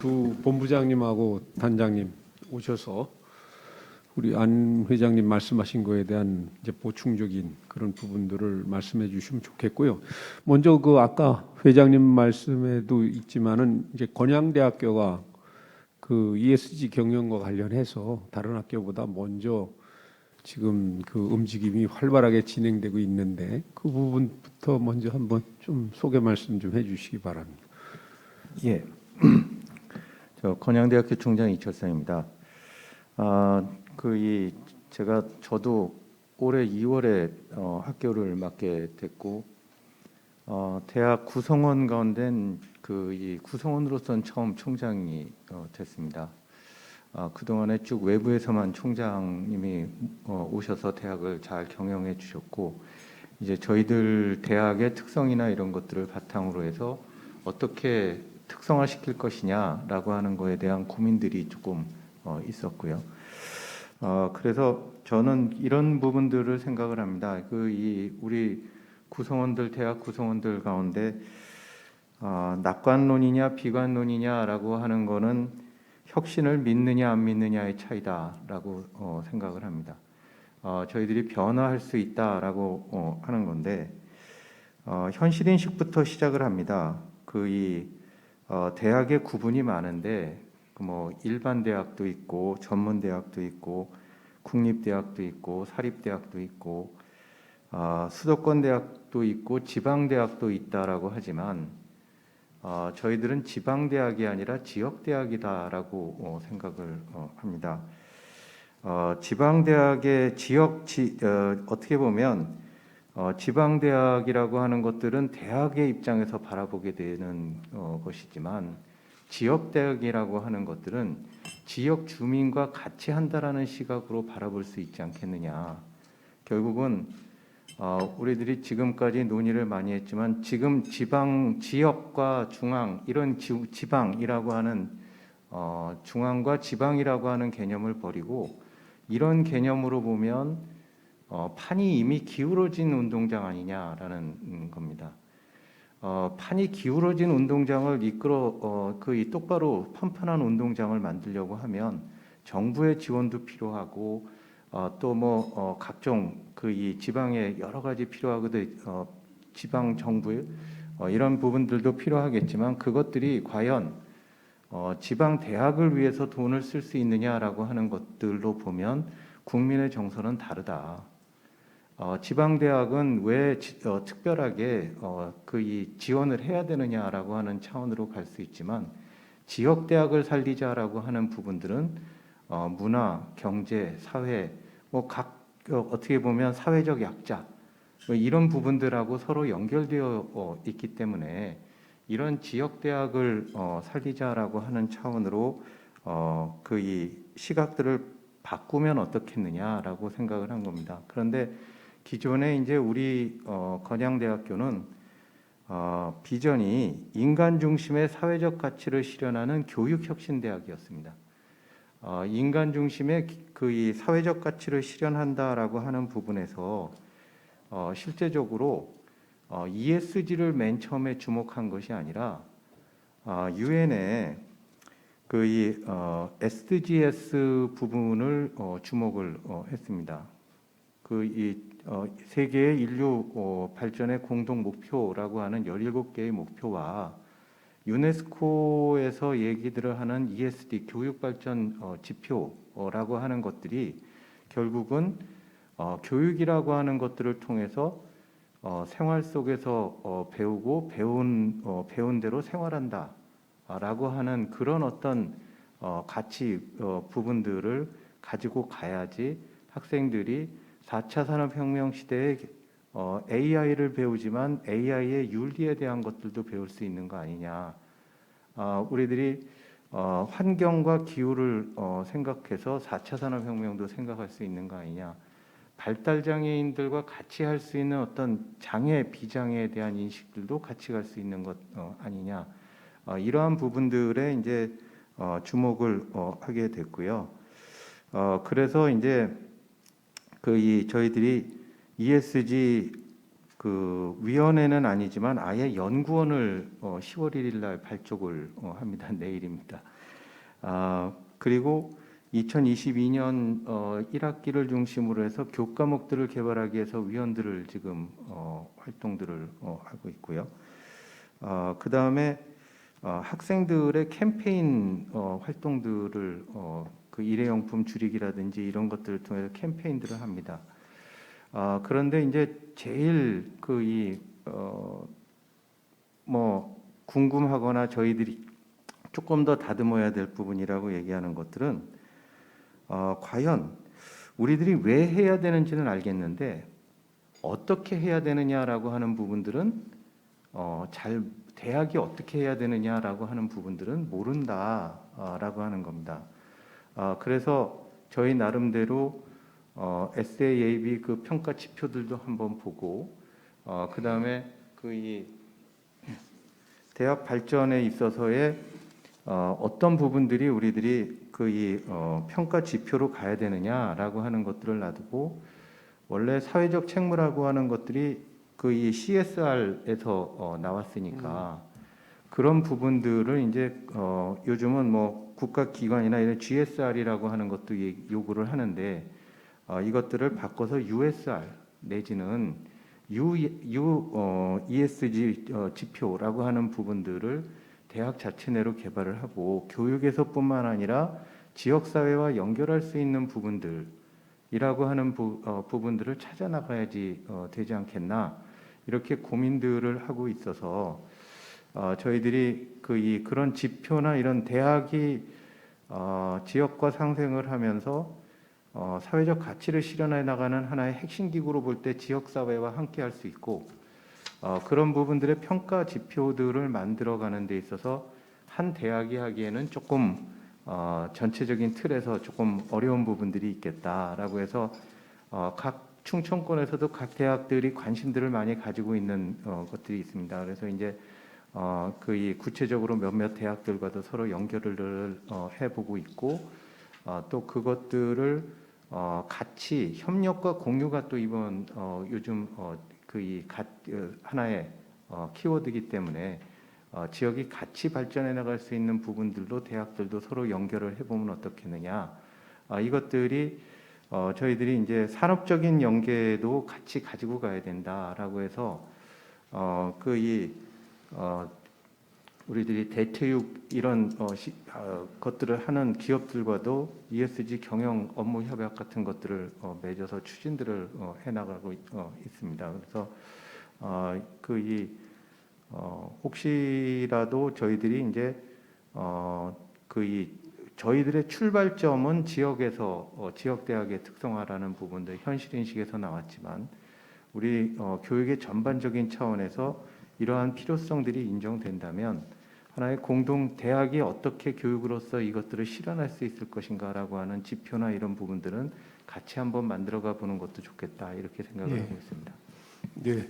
두 본부장님하고 단장님 오셔서 우리 안 회장님 말씀하신 거에 대한 이제 보충적인 그런 부분들을 말씀해 주시면 좋겠고요. 먼저 그 아까 회장님 말씀에도 있지만은 이제 건양대학교가 그 ESG 경영과 관련해서 다른 학교보다 먼저 지금 그 움직임이 활발하게 진행되고 있는데 그 부분부터 먼저 한번 좀 소개 말씀 좀 해주시기 바랍니다. 예, 저 건양대학교 총장 이철성입니다. 저도 올해 2월에 학교를 맡게 됐고 대학 구성원 가운데 이 구성원으로서는 처음 총장이 됐습니다. 그동안에 쭉 외부에서만 총장님이 오셔서 대학을 잘 경영해 주셨고 이제 저희들 대학의 특성이나 이런 것들을 바탕으로 해서 어떻게 특성화시킬 것이냐라고 하는 거에 대한 고민들이 조금 있었고요. 그래서 저는 이런 부분들을 생각을 합니다. 우리 구성원들 대학 구성원들 가운데 낙관론이냐 비관론이냐라고 하는 거는 혁신을 믿느냐 안 믿느냐의 차이다라고 생각을 합니다. 저희들이 변화할 수 있다라고 하는 건데 현실 인식부터 시작을 합니다. 대학의 구분이 많은데 뭐 일반 대학도 있고 전문 대학도 있고 국립 대학도 있고 사립 대학도 있고 수도권 대학도 있고 지방 대학도 있다라고 하지만 저희들은 지방 대학이 아니라 지역 대학이다라고 생각을 합니다. 지방 대학의 어떻게 보면 지방 대학이라고 하는 것들은 대학의 입장에서 바라보게 되는 것이지만 지역 대학이라고 하는 것들은 지역 주민과 같이 한다라는 시각으로 바라볼 수 있지 않겠느냐. 결국은 우리들이 지금까지 논의를 많이 했지만 지금 지역과 중앙 이런 지방이라고 하는 중앙과 지방이라고 하는 개념을 버리고 이런 개념으로 보면 판이 이미 기울어진 운동장 아니냐라는 겁니다. 판이 기울어진 운동장을 이 똑바로 판판한 운동장을 만들려고 하면 정부의 지원도 필요하고 또 각종 이 지방에 여러 가지 필요하거든. 지방 정부의 이런 부분들도 필요하겠지만 그것들이 과연 지방 대학을 위해서 돈을 쓸 수 있느냐라고 하는 것들로 보면 국민의 정서는 다르다. 지방 대학은 왜 특별하게 이 지원을 해야 되느냐라고 하는 차원으로 갈 수 있지만 지역 대학을 살리자라고 하는 부분들은 문화, 경제, 사회 어떻게 보면 사회적 약자 이런 부분들하고 서로 연결되어 있기 때문에 이런 지역 대학을 살리자라고 하는 차원으로 이 시각들을 바꾸면 어떻겠느냐라고 생각을 한 겁니다. 그런데 기존에 이제 우리 건양대학교는 비전이 인간 중심의 사회적 가치를 실현하는 교육혁신대학이었습니다. 인간 중심의 이 사회적 가치를 실현한다라고 하는 부분에서 실제적으로 ESG를 맨 처음에 주목한 것이 아니라 유엔의 이 SDGs 부분을 주목을 했습니다. 이 세계의 인류 발전의 공동 목표라고 하는 17개의 목표와 유네스코에서 얘기들을 하는 ESG 교육 발전 지표라고 하는 것들이 결국은 교육이라고 하는 것들을 통해서 생활 속에서 배우고 배운 대로 생활한다라고 하는 그런 어떤 가치 부분들을 가지고 가야지 학생들이 4차 산업혁명 시대에 AI를 배우지만 AI의 윤리에 대한 것들도 배울 수 있는 거 아니냐. 우리들이 환경과 기후를 생각해서 4차 산업혁명도 생각할 수 있는 거 아니냐. 발달장애인들과 같이 할 수 있는 어떤 장애, 비장애에 대한 인식들도 같이 갈 수 있는 것 아니냐. 이러한 부분들에 이제 주목을 하게 됐고요. 그래서 이제 저희들이 ESG 위원회는 아니지만 아예 연구원을 10월 1일 날 발족을 합니다. 내일입니다. 그리고 2022년 1학기를 중심으로 해서 교과목들을 개발하기 위해서 위원들을 지금 활동들을 하고 있고요. 그 다음에 학생들의 캠페인 활동들을 그 일회용품 줄이기라든지 이런 것들을 통해서 캠페인들을 합니다. 그런데 이제 제일 뭐 궁금하거나 저희들이 조금 더 다듬어야 될 부분이라고 얘기하는 것들은 과연 우리들이 왜 해야 되는지는 알겠는데 어떻게 해야 되느냐라고 하는 부분들은 대학이 어떻게 해야 되느냐라고 하는 부분들은 모른다라고 하는 겁니다. 그래서 저희 나름대로 SAAB 그 평가 지표들도 한번 보고 그 다음에 이 대학 발전에 있어서의 어떤 부분들이 우리들이 평가 지표로 가야 되느냐라고 하는 것들을 놔두고 원래 사회적 책무라고 하는 것들이 이 CSR에서 나왔으니까 그런 부분들을 이제 요즘은 뭐 국가기관이나 이런 GSR이라고 하는 것도 요구를 하는데 이것들을 바꿔서 USR 내지는 ESG 지표라고 하는 부분들을 대학 자체 내로 개발을 하고 교육에서뿐만 아니라 지역사회와 연결할 수 있는 부분들이라고 하는 부분들을 찾아 나가야지 되지 않겠나 이렇게 고민들을 하고 있어서 저희들이 그런 지표나 이런 대학이 지역과 상생을 하면서 사회적 가치를 실현해 나가는 하나의 핵심 기구로 볼 때 지역사회와 함께 할 수 있고 그런 부분들의 평가 지표들을 만들어가는 데 있어서 한 대학이 하기에는 조금 전체적인 틀에서 조금 어려운 부분들이 있겠다라고 해서 각 충청권에서도 각 대학들이 관심들을 많이 가지고 있는 것들이 있습니다. 그래서 이제 이 구체적으로 몇몇 대학들과도 서로 연결을 해보고 있고 또 그것들을 같이 협력과 공유가 또 이번 요즘 하나의 키워드이기 때문에 지역이 같이 발전해 나갈 수 있는 부분들도 대학들도 서로 연결을 해보면 어떻겠느냐 이것들이 저희들이 이제 산업적인 연계도 같이 가지고 가야 된다라고 해서 우리들이 대체육 이런 것들을 하는 기업들과도 ESG 경영 업무 협약 같은 것들을 맺어서 추진들을 해나가고 있습니다. 그래서 혹시라도 저희들이 이제 저희들의 출발점은 지역에서 지역 대학의 특성화라는 부분들 현실 인식에서 나왔지만 우리 교육의 전반적인 차원에서 이러한 필요성들이 인정된다면 하나의 공동 대학이 어떻게 교육으로서 이것들을 실현할 수 있을 것인가라고 하는 지표나 이런 부분들은 같이 한번 만들어가 보는 것도 좋겠다 이렇게 생각을 하고 있습니다. 네.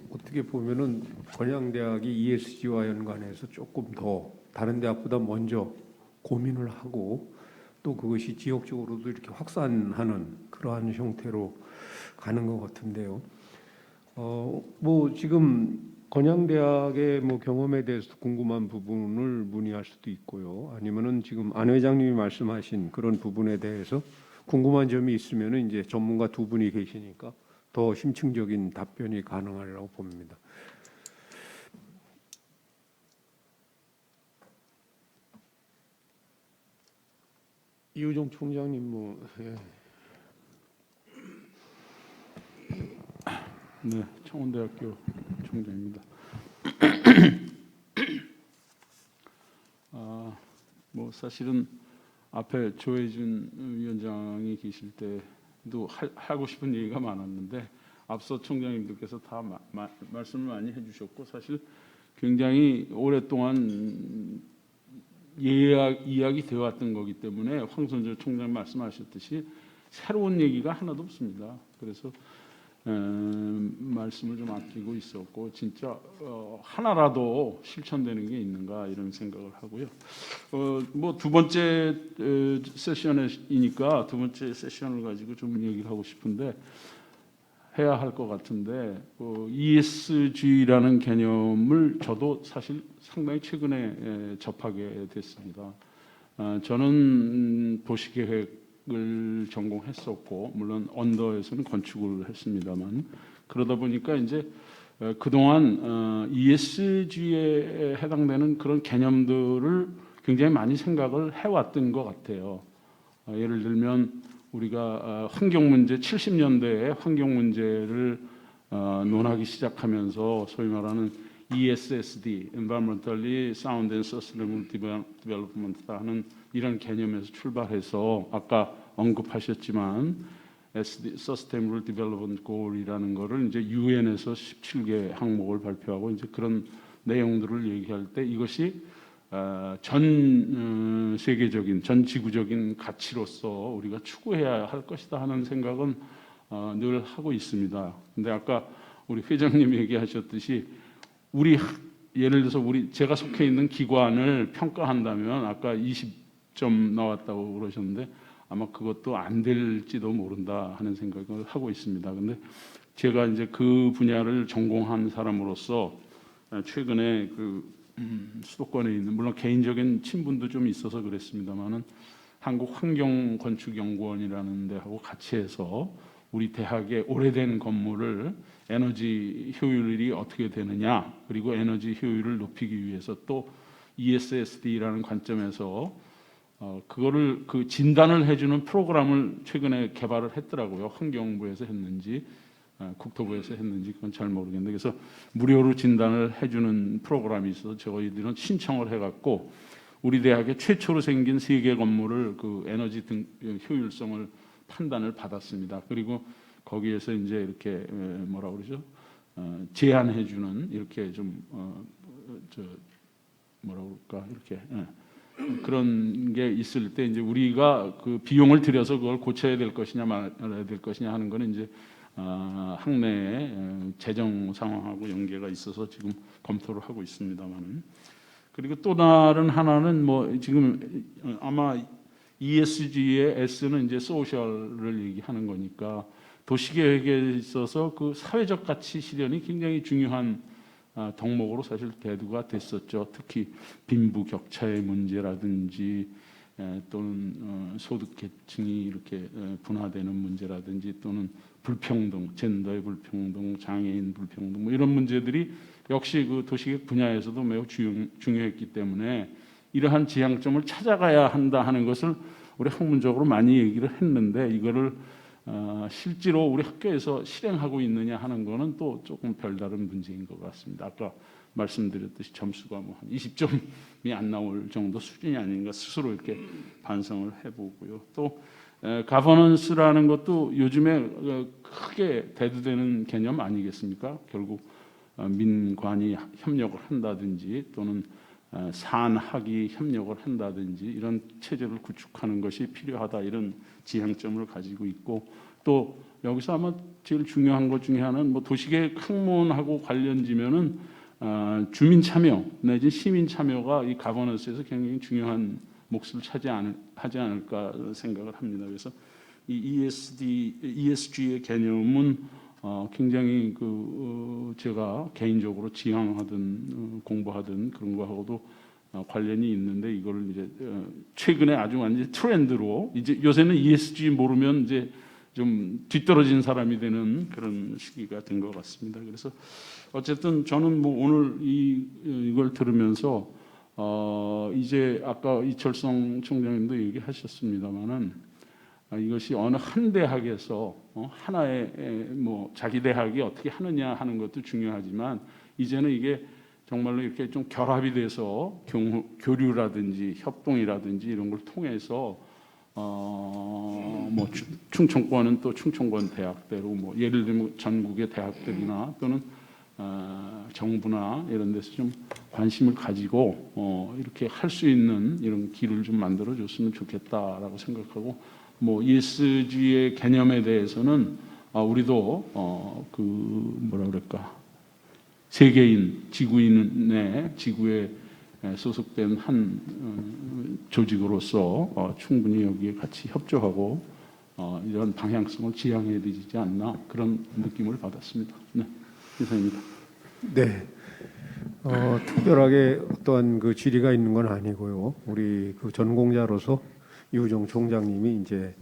어떻게 보면은 건양대학이 ESG와 연관해서 조금 더 다른 대학보다 먼저 고민을 하고 또 그것이 지역적으로도 이렇게 확산하는 그러한 형태로 가는 것 같은데요. 뭐 지금 건양대학의 뭐 경험에 대해서 궁금한 부분을 문의할 수도 있고요. 아니면은 지금 안 회장님이 말씀하신 그런 부분에 대해서 궁금한 점이 있으면은 이제 전문가 두 분이 계시니까 더 심층적인 답변이 가능하리라고 봅니다. 이우종 총장님 뭐 예. 네, 청운대학교 총장입니다. 뭐 사실은 앞에 조혜준 위원장이 계실 때도 하고 싶은 얘기가 많았는데 앞서 총장님들께서 다 말씀을 많이 해주셨고 사실 굉장히 오랫동안 이야기 되어 왔던 거기 때문에 황선조 총장 말씀하셨듯이 새로운 얘기가 하나도 없습니다. 그래서 말씀을 좀 아끼고 있었고 진짜 하나라도 실천되는 게 있는가 이런 생각을 하고요. 뭐 두 번째 세션이니까 두 번째 세션을 가지고 좀 얘기를 하고 싶은데 해야 할 것 같은데 ESG라는 개념을 저도 사실 상당히 최근에 접하게 됐습니다. 저는 도시계획을 전공했었고 물론 언더에서는 건축을 했습니다만 그러다 보니까 이제 그동안 ESG에 해당되는 그런 개념들을 굉장히 많이 생각을 해왔던 것 같아요. 예를 들면 우리가 환경 문제 70년대에 환경 문제를 논하기 시작하면서 소위 말하는 ESSD, Environmentally Sound and Sustainable Development 하는 이런 개념에서 출발해서 아까 언급하셨지만 Sustainable Development Goal이라는 거를 이제 UN에서 17개 항목을 발표하고 이제 그런 내용들을 얘기할 때 이것이 전 세계적인, 전 지구적인 가치로서 우리가 추구해야 할 것이다 하는 생각은 늘 하고 있습니다. 근데 아까 우리 회장님 얘기하셨듯이 예를 들어서 제가 속해 있는 기관을 평가한다면 아까 20점 나왔다고 그러셨는데 아마 그것도 안 될지도 모른다 하는 생각을 하고 있습니다. 근데 제가 이제 그 분야를 전공한 사람으로서 최근에 수도권에 있는 물론 개인적인 친분도 좀 있어서 그랬습니다만은 한국환경건축연구원이라는 데하고 같이 해서 우리 대학의 오래된 건물을 에너지 효율이 어떻게 되느냐 그리고 에너지 효율을 높이기 위해서 또 ESSD라는 관점에서 그거를 진단을 해주는 프로그램을 최근에 개발을 했더라고요. 환경부에서 했는지 국토부에서 했는지 그건 잘 모르겠는데 그래서 무료로 진단을 해주는 프로그램이 있어서 저희들은 신청을 해갖고 우리 대학에 최초로 생긴 세계 건물을 에너지 효율성을 판단을 받았습니다. 그리고 거기에서 이제 이렇게 뭐라 그러죠? 제안해주는 이렇게 좀 뭐라 그럴까 이렇게 그런 게 있을 때 이제 우리가 그 비용을 들여서 그걸 고쳐야 될 것이냐 말아야 될 것이냐 하는 거는 이제 학내의 재정 상황하고 연계가 있어서 지금 검토를 하고 있습니다만은 그리고 또 다른 하나는 뭐 지금 아마 ESG의 S는 이제 소셜을 얘기하는 거니까 도시계획에 있어서 그 사회적 가치 실현이 굉장히 중요한 덕목으로 사실 대두가 됐었죠. 특히 빈부격차의 문제라든지 또는 소득계층이 이렇게 분화되는 문제라든지 또는 불평등, 젠더의 불평등, 장애인 불평등 뭐 이런 문제들이 역시 그 도시계획 분야에서도 매우 중요했기 때문에 이러한 지향점을 찾아가야 한다 하는 것을 우리 학문적으로 많이 얘기를 했는데 이거를 실제로 우리 학교에서 실행하고 있느냐 하는 거는 또 조금 별다른 문제인 것 같습니다. 아까 말씀드렸듯이 점수가 뭐 한 20점이 안 나올 정도 수준이 아닌가 스스로 이렇게 반성을 해보고요. 또 가버넌스라는 것도 요즘에 크게 대두되는 개념 아니겠습니까? 결국 민관이 협력을 한다든지 또는 산학이 협력을 한다든지 이런 체제를 구축하는 것이 필요하다 이런 지향점을 가지고 있고 또 여기서 아마 제일 중요한 것 중에 하나는 뭐 도시계획 학문하고 관련지면은 주민 참여 내지 시민 참여가 이 가버넌스에서 굉장히 중요한 몫을 하지 않을까 생각을 합니다. 그래서 이 ESG의 개념은 굉장히 제가 개인적으로 지향하든 공부하든 그런 거하고도 관련이 있는데 이걸 이제 최근에 아주 완전 트렌드로 이제 요새는 ESG 모르면 이제 좀 뒤떨어진 사람이 되는 그런 시기가 된 것 같습니다. 그래서 어쨌든 저는 뭐 오늘 이걸 들으면서 이제 아까 이철성 총장님도 얘기하셨습니다만은 이것이 어느 한 대학에서 하나의 뭐 자기 대학이 어떻게 하느냐 하는 것도 중요하지만 이제는 이게 정말로 이렇게 좀 결합이 돼서 교류라든지 협동이라든지 이런 걸 통해서 뭐 충청권은 또 충청권 대학대로 뭐 예를 들면 전국의 대학들이나 또는 정부나 이런 데서 좀 관심을 가지고 이렇게 할 수 있는 이런 길을 좀 만들어 줬으면 좋겠다라고 생각하고 뭐 ESG의 개념에 대해서는 우리도 뭐라 그럴까 세계인 지구인의 지구에 소속된 한 조직으로서 충분히 여기에 같이 협조하고 이런 방향성을 지향해야 되지 않나 그런 느낌을 받았습니다. 네, 이상입니다. 네. 특별하게 어떠한 그 질의가 있는 건 아니고요. 우리 그 전공자로서 유정 총장님이 이제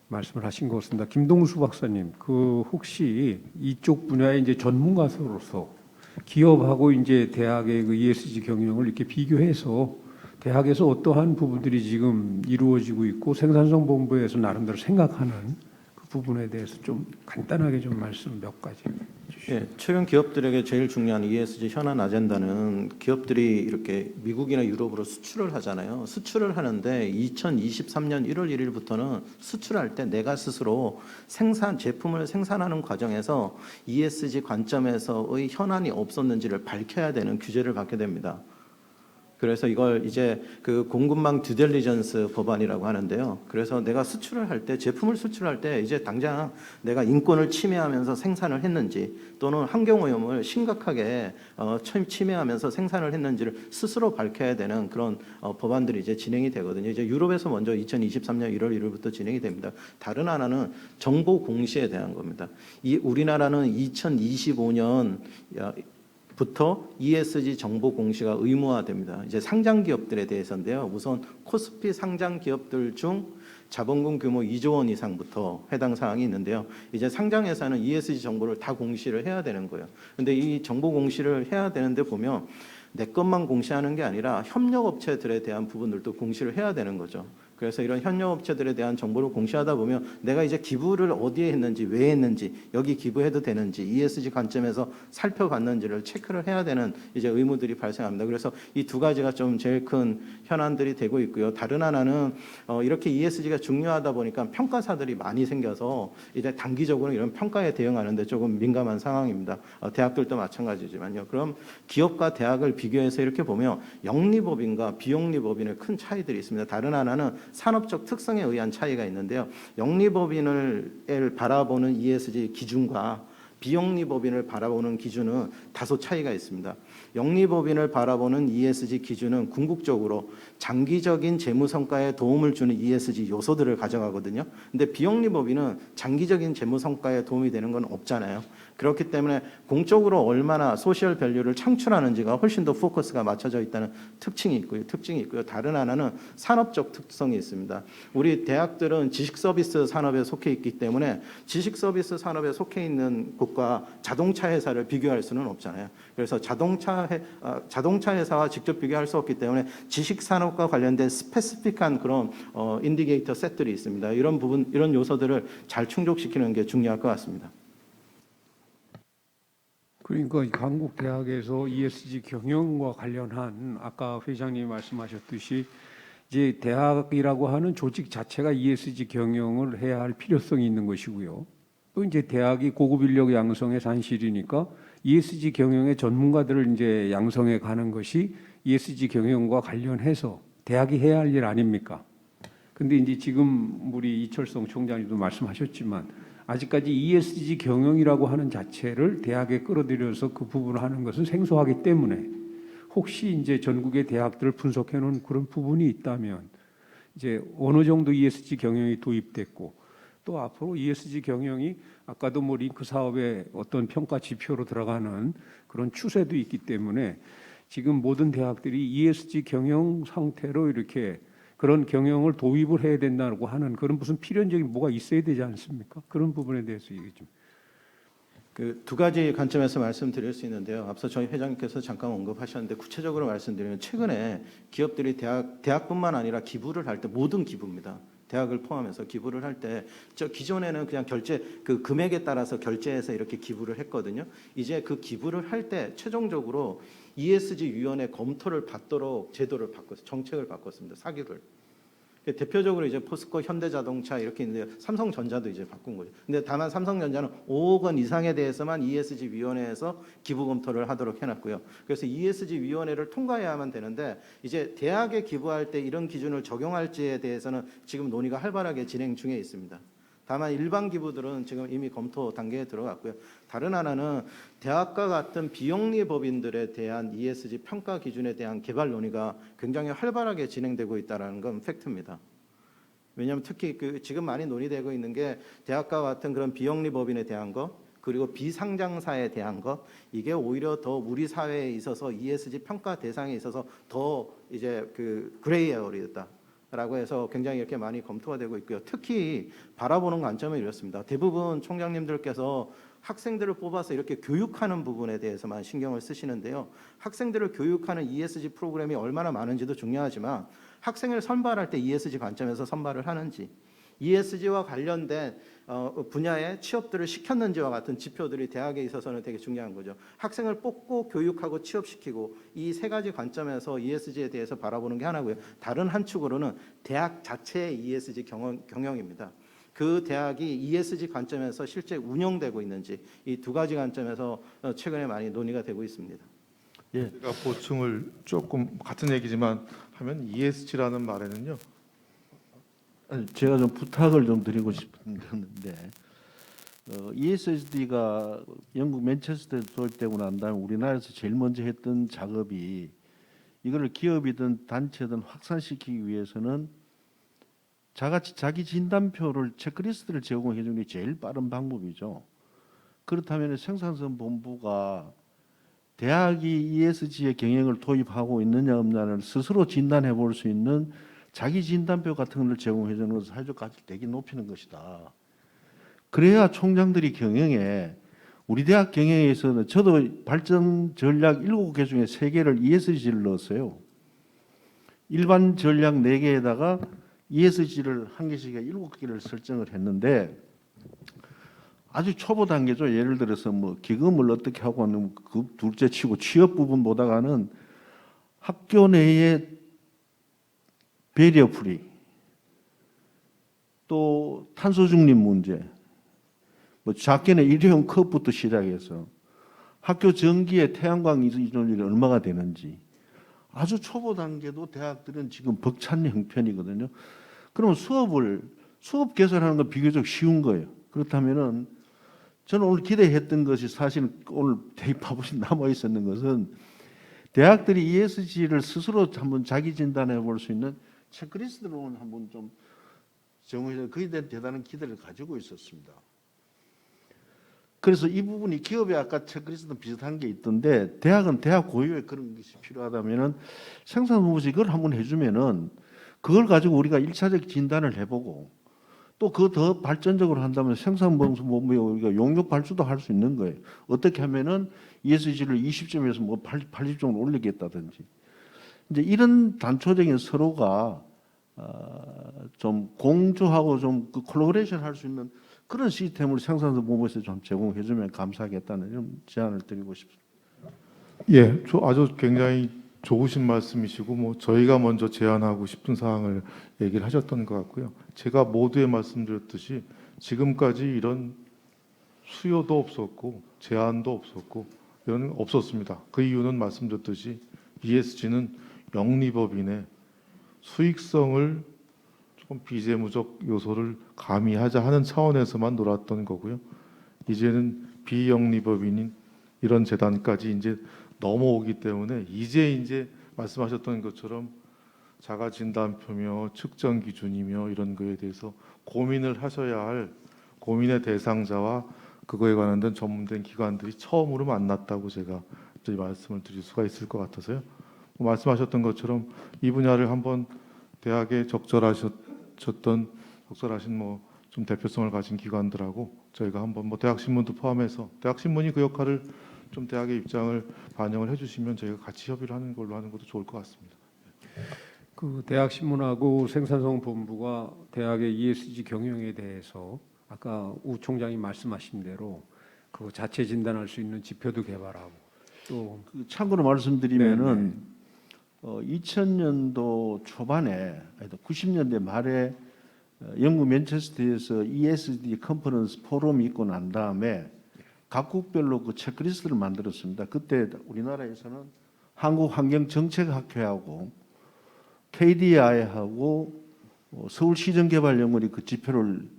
말씀을 하신 것 같습니다. 김동수 박사님, 그 혹시 이쪽 분야의 이제 전문가로서 기업하고 이제 대학의 그 ESG 경영을 이렇게 비교해서 대학에서 어떠한 부분들이 지금 이루어지고 있고 생산성 본부에서 나름대로 생각하는 그 부분에 대해서 좀 간단하게 좀 말씀 몇 가지 주시죠. 예, 최근 기업들에게 제일 중요한 ESG 현안 아젠다는 기업들이 이렇게 미국이나 유럽으로 수출을 하잖아요. 수출을 하는데 2023년 1월 1일부터는 수출할 때 내가 스스로 제품을 생산하는 과정에서 ESG 관점에서의 현안이 없었는지를 밝혀야 되는 규제를 받게 됩니다. 그래서 이걸 이제 그 공급망 듀딜리전스 법안이라고 하는데요. 그래서 내가 수출을 할 때, 제품을 수출할 때 이제 당장 내가 인권을 침해하면서 생산을 했는지 또는 환경오염을 심각하게 침해하면서 생산을 했는지를 스스로 밝혀야 되는 그런 법안들이 이제 진행이 되거든요. 이제 유럽에서 먼저 2023년 1월 1일부터 진행이 됩니다. 다른 하나는 정보 공시에 대한 겁니다. 우리나라는 2025년 부터 ESG 정보 공시가 의무화됩니다. 이제 상장 기업들에 대해서인데요. 우선 코스피 상장 기업들 중 자본금 규모 2조 원 이상부터 해당 사항이 있는데요. 이제 상장 회사는 ESG 정보를 다 공시를 해야 되는 거예요. 근데 이 정보 공시를 해야 되는데 보면 내 것만 공시하는 게 아니라 협력업체들에 대한 부분들도 공시를 해야 되는 거죠. 그래서 이런 협력업체들에 대한 정보를 공시하다 보면 내가 이제 기부를 어디에 했는지, 왜 했는지, 여기 기부해도 되는지, ESG 관점에서 살펴봤는지를 체크를 해야 되는 이제 의무들이 발생합니다. 그래서 이 두 가지가 좀 제일 큰 현안들이 되고 있고요. 다른 하나는 이렇게 ESG가 중요하다 보니까 평가사들이 많이 생겨서 이제 단기적으로 이런 평가에 대응하는데 조금 민감한 상황입니다. 대학들도 마찬가지지만요. 그럼 기업과 대학을 비교해서 이렇게 보면 영리법인과 비영리법인의 큰 차이들이 있습니다. 다른 하나는 산업적 특성에 의한 차이가 있는데요. 영리법인을 바라보는 ESG 기준과 비영리법인을 바라보는 기준은 다소 차이가 있습니다. 영리법인을 바라보는 ESG 기준은 궁극적으로 장기적인 재무 성과에 도움을 주는 ESG 요소들을 가져가거든요. 근데 비영리법인은 장기적인 재무 성과에 도움이 되는 건 없잖아요. 그렇기 때문에 공적으로 얼마나 소셜 밸류를 창출하는지가 훨씬 더 포커스가 맞춰져 있다는 특징이 있고요. 다른 하나는 산업적 특성이 있습니다. 우리 대학들은 지식 서비스 산업에 속해 있기 때문에 지식 서비스 산업에 속해 있는 곳과 자동차 회사를 비교할 수는 없잖아요. 그래서 자동차 회사와 직접 비교할 수 없기 때문에 지식 산업과 관련된 스페시픽한 그런 인디게이터 셋들이 있습니다. 이런 요소들을 잘 충족시키는 게 중요할 것 같습니다. 그러니까 한국 대학에서 ESG 경영과 관련한 아까 회장님이 말씀하셨듯이 이제 대학이라고 하는 조직 자체가 ESG 경영을 해야 할 필요성이 있는 것이고요. 또 이제 대학이 고급 인력 양성의 산실이니까 ESG 경영의 전문가들을 이제 양성해 가는 것이 ESG 경영과 관련해서 대학이 해야 할 일 아닙니까? 근데 이제 지금 우리 이철성 총장님도 말씀하셨지만 아직까지 ESG 경영이라고 하는 자체를 대학에 끌어들여서 그 부분을 하는 것은 생소하기 때문에 혹시 이제 전국의 대학들을 분석해 놓은 그런 부분이 있다면 이제 어느 정도 ESG 경영이 도입됐고 또 앞으로 ESG 경영이 아까도 뭐 링크 사업의 어떤 평가 지표로 들어가는 그런 추세도 있기 때문에 지금 모든 대학들이 ESG 경영 상태로 이렇게 그런 경영을 도입을 해야 된다고 하는 그런 무슨 필연적인 뭐가 있어야 되지 않습니까? 그런 부분에 대해서 얘기 좀. 그 두 가지 관점에서 말씀드릴 수 있는데요. 앞서 저희 회장님께서 잠깐 언급하셨는데 구체적으로 말씀드리면 최근에 기업들이 대학뿐만 아니라 기부를 할 때 모든 기부입니다. 대학을 포함해서 기부를 할 때 저 기존에는 그냥 그 금액에 따라서 결제해서 이렇게 기부를 했거든요. 이제 그 기부를 할 때 최종적으로 ESG 위원회 검토를 받도록 정책을 바꿨습니다. 사규를. 대표적으로 이제 포스코, 현대자동차 이렇게 있는데 삼성전자도 이제 바꾼 거죠. 근데 다만 삼성전자는 5억 원 이상에 대해서만 ESG 위원회에서 기부 검토를 하도록 해놨고요. 그래서 ESG 위원회를 통과해야만 되는데 이제 대학에 기부할 때 이런 기준을 적용할지에 대해서는 지금 논의가 활발하게 진행 중에 있습니다. 다만 일반 기부들은 지금 이미 검토 단계에 들어갔고요. 다른 하나는 대학과 같은 비영리 법인들에 대한 ESG 평가 기준에 대한 개발 논의가 굉장히 활발하게 진행되고 있다는 건 팩트입니다. 왜냐하면 특히 지금 많이 논의되고 있는 게 대학과 같은 그런 비영리법인에 대한 거, 그리고 비상장사에 대한 것, 이게 오히려 더 우리 사회에 있어서 ESG 평가 대상에 있어서 더 이제 그레이 에어리였다라고 해서 굉장히 이렇게 많이 검토가 되고 있고요. 특히 바라보는 관점은 이렇습니다. 대부분 총장님들께서 학생들을 뽑아서 이렇게 교육하는 부분에 대해서만 신경을 쓰시는데요. 학생들을 교육하는 ESG 프로그램이 얼마나 많은지도 중요하지만 학생을 선발할 때 ESG 관점에서 선발을 하는지, ESG와 관련된 분야의 취업들을 시켰는지와 같은 지표들이 대학에 있어서는 되게 중요한 거죠. 학생을 뽑고 교육하고 취업시키고 이 세 가지 관점에서 ESG에 대해서 바라보는 게 하나고요. 다른 한 축으로는 대학 자체의 ESG 경영입니다. 그 대학이 ESG 관점에서 실제 운영되고 있는지 이 두 가지 관점에서 최근에 많이 논의가 되고 있습니다. 예. 제가 보충을 조금 같은 얘기지만 하면 ESG라는 말에는요. 아니, 제가 좀 부탁을 좀 드리고 싶은데 ESG가 영국 맨체스터에 도입되고 난 다음에 우리나라에서 제일 먼저 했던 작업이 이거를 기업이든 단체든 확산시키기 위해서는 자기 진단표를 체크리스트를 제공해 주는 게 제일 빠른 방법이죠. 그렇다면 생산성 본부가 대학이 ESG의 경영을 도입하고 있느냐 없느냐를 스스로 진단해 볼 수 있는 자기 진단표 같은 걸 제공해 주는 것은 사회적 가치를 되게 높이는 것이다. 그래야 총장들이 경영에 우리 대학 경영에서는 저도 발전 전략 7개 중에 3개를 ESG를 넣었어요. 일반 전략 4개에다가 ESG를 1개씩 7개를 설정을 했는데 아주 초보 단계죠. 예를 들어서 뭐 기금을 어떻게 하고 하는 그 둘째 치고 취업 부분 보다가는 학교 내에 배리어 프리, 또 탄소 중립 문제, 뭐 작게는 일회용 컵부터 시작해서 학교 전기에 태양광 이전율이 얼마가 되는지 아주 초보 단계도 대학들은 지금 벅찬 형편이거든요. 그러면 수업 개설하는 건 비교적 쉬운 거예요. 그렇다면은 저는 오늘 기대했던 것이 사실 오늘 대입하고시 남아 있었는 것은 대학들이 ESG를 스스로 한번 자기 진단해 볼 수 있는 체크리스트를 오늘 한번 좀 정해서 그에 대한 대단한 기대를 가지고 있었습니다. 그래서 이 부분이 기업에 아까 체크리스트는 비슷한 게 있던데 대학은 대학 고유의 그런 것이 필요하다면은 생산부에서 이걸 한번 해주면은 그걸 가지고 우리가 1차적 진단을 해보고 또 그 더 발전적으로 한다면 생산본부에 우리가 용역 발주도 할 수 있는 거예요. 어떻게 하면은 ESG를 20점에서 뭐 80점으로 올리겠다든지. 이제 이런 단초적인 서로가 좀 공조하고 좀 그 콜라보레이션 할 수 있는 그런 시스템을 생산본부에서 좀 제공해주면 감사하겠다는 이런 제안을 드리고 싶습니다. 예, 아주 굉장히 좋으신 말씀이시고 뭐 저희가 먼저 제안하고 싶은 사항을 얘기를 하셨던 것 같고요. 제가 모두에 말씀드렸듯이 지금까지 이런 수요도 없었고 제안도 없었고 이런 없었습니다. 그 이유는 말씀드렸듯이 ESG는 영리법인의 수익성을 조금 비재무적 요소를 가미하자 하는 차원에서만 놀았던 거고요. 이제는 비영리법인인 이런 재단까지 이제 넘어오기 때문에 이제 말씀하셨던 것처럼 자가 진단표며 측정 기준이며 이런 거에 대해서 고민을 하셔야 할 고민의 대상자와 그거에 관련된 전문된 기관들이 처음으로 만났다고 제가 이제 말씀을 드릴 수가 있을 것 같아서요. 말씀하셨던 것처럼 이 분야를 한번 대학에 적절하신 뭐 좀 대표성을 가진 기관들하고 저희가 한번 뭐 대학 신문도 포함해서 대학 신문이 그 역할을 좀 대학의 입장을 반영을 해주시면 저희가 같이 협의를 하는 걸로 하는 것도 좋을 것 같습니다. 그 대학 신문하고 생산성 본부가 대학의 ESG 경영에 대해서 아까 우 총장이 말씀하신 대로 그 자체 진단할 수 있는 지표도 개발하고 또 그 참고로 말씀드리면은 2000년도 초반에 90년대 말에 영국 맨체스터에서 ESG 컨퍼런스 포럼이 있고 난 다음에 각국별로 그 체크리스트를 만들었습니다. 그때 우리나라에서는 한국환경정책학회하고 KDI하고 서울시정개발연구원이 그 지표를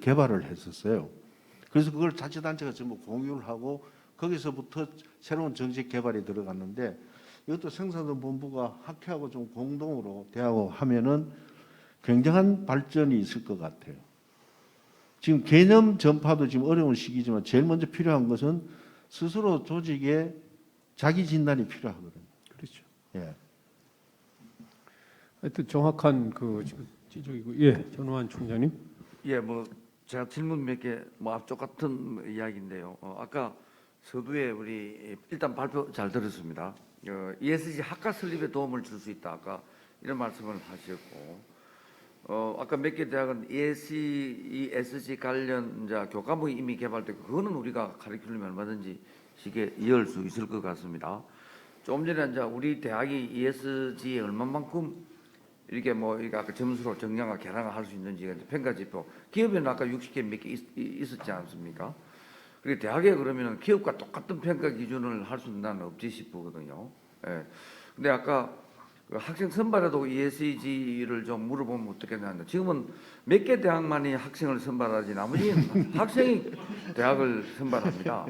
개발을 했었어요. 그래서 그걸 자치단체가 전부 공유를 하고 거기서부터 새로운 정책 개발이 들어갔는데 이것도 생산성 본부가 학회하고 좀 공동으로 대하고 하면은 굉장한 발전이 있을 것 같아요. 지금 개념 전파도 지금 어려운 시기지만 제일 먼저 필요한 것은 스스로 조직의 자기 진단이 필요하거든요. 그렇죠. 예. 하여튼 정확한 그 지적이고, 예, 전우환 총장님. 예, 뭐 제가 질문 몇 개 뭐 앞쪽 같은 이야기인데요. 아까 서두에 우리 일단 발표 잘 들었습니다. ESG 학과 설립에 도움을 줄 수 있다. 아까 이런 말씀을 하셨고, 아까 몇 개 대학은 ESG 관련 이제 교과목이 이미 개발됐고 그거는 우리가 카리큘럼에 얼마든지 쉽게 이해할 수 있을 것 같습니다. 조금 전에 이제 우리 대학이 ESG에 얼마만큼 이렇게 뭐 이게 아까 점수로 정량과 계량을 할 수 있는지 평가 지표 기업에는 아까 60개 몇 개 있었지 않습니까? 그리고 대학에 그러면은 기업과 똑같은 평가 기준을 할 수 있는 나는 없지 싶거든요. 예. 근데 아까 그 학생 선발에도 ESG를 좀 물어보면 어떻겠냐. 지금은 몇 개 대학만이 학생을 선발하지 나머지는 학생이 대학을 선발합니다.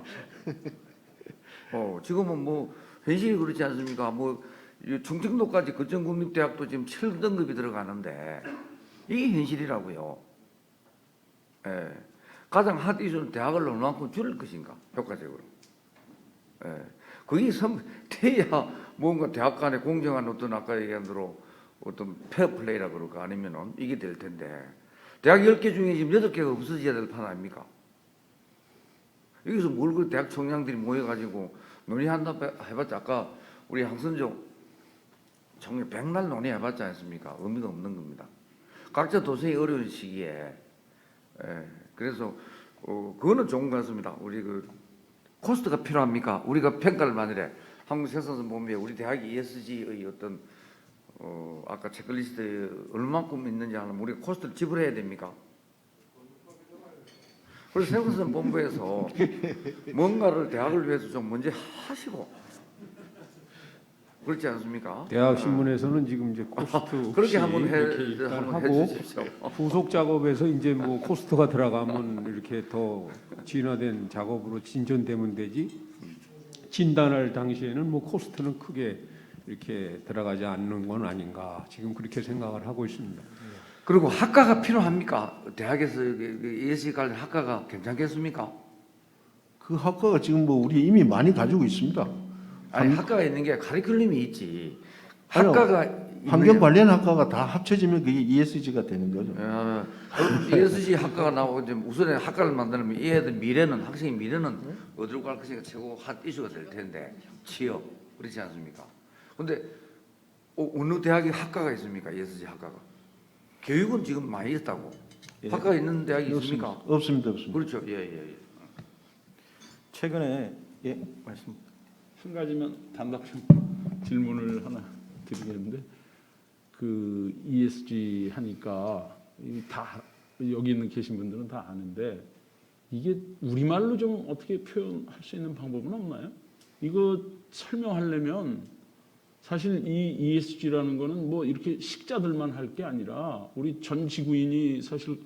지금은 뭐 현실이 그렇지 않습니까? 뭐 충청도까지 거천국립대학도 지금 7등급이 들어가는데 이게 현실이라고요. 예. 가장 핫 이슈는 대학을 얼마만큼 줄일 것인가 효과적으로. 예. 그게 돼야 뭔가 대학 간에 공정한 어떤 아까 얘기한 대로 어떤 페어플레이라 그럴까 아니면은 이게 될 텐데 대학 10개 중에 지금 8개가 없어져야 될 판 아닙니까? 여기서 뭘 그 대학 총장들이 모여가지고 논의한다 해봤자 아까 우리 항선종 총리 백날 논의해봤지 않습니까? 의미가 없는 겁니다. 각자 도생이 어려운 시기에 그래서 그거는 좋은 것 같습니다. 우리 그 코스트가 필요합니까? 우리가 평가를 만일에 한국생산성본부에 우리 대학이 ESG의 어떤 아까 체크리스트에 얼마만큼 있는지 하는 우리가 코스트를 지불해야 됩니까? 그래서 생산성본부에서 뭔가를 대학을 위해서 좀 먼저 하시고 그렇지 않습니까? 대학 신문에서는 지금 이제 코스트 그렇게 한번 이렇게 일단 한번 하고 해주십시오. 후속 작업에서 이제 뭐 코스트가 들어가면 이렇게 더 진화된 작업으로 진전되면 되지. 진단할 당시에는 뭐 코스트는 크게 이렇게 들어가지 않는 건 아닌가 지금 그렇게 생각을 하고 있습니다. 그리고 학과가 필요합니까? 대학에서 ESG 관련 학과가 괜찮겠습니까? 그 학과가 지금 뭐 우리 이미 많이 가지고 있습니다. 아니 학과가 있는 게 카리큘럼이 있지. 아니요. 학과가 환경 관련 학과가 다 합쳐지면 그게 ESG가 되는 거죠. ESG 학과가 나오고 이제 우선에 학과를 만들면 이 애들 미래는 학생의 미래는 어디로 갈 것인가 최고 핫 이슈가 될 텐데 취업 그렇지 않습니까? 근데 어느 대학에 학과가 있습니까? ESG 학과가 교육은 지금 많이 있다고 학과가 있는 대학이 있습니까? 없습니다. 그렇죠. 예. 최근에 말씀. 한 가지만 단답형 질문을 하나 드리겠는데 그 ESG 하니까 다 여기 있는 계신 분들은 다 아는데 이게 우리말로 좀 어떻게 표현할 수 있는 방법은 없나요? 이거 설명하려면 사실 이 ESG라는 거는 뭐 이렇게 식자들만 할 게 아니라 우리 전 지구인이 사실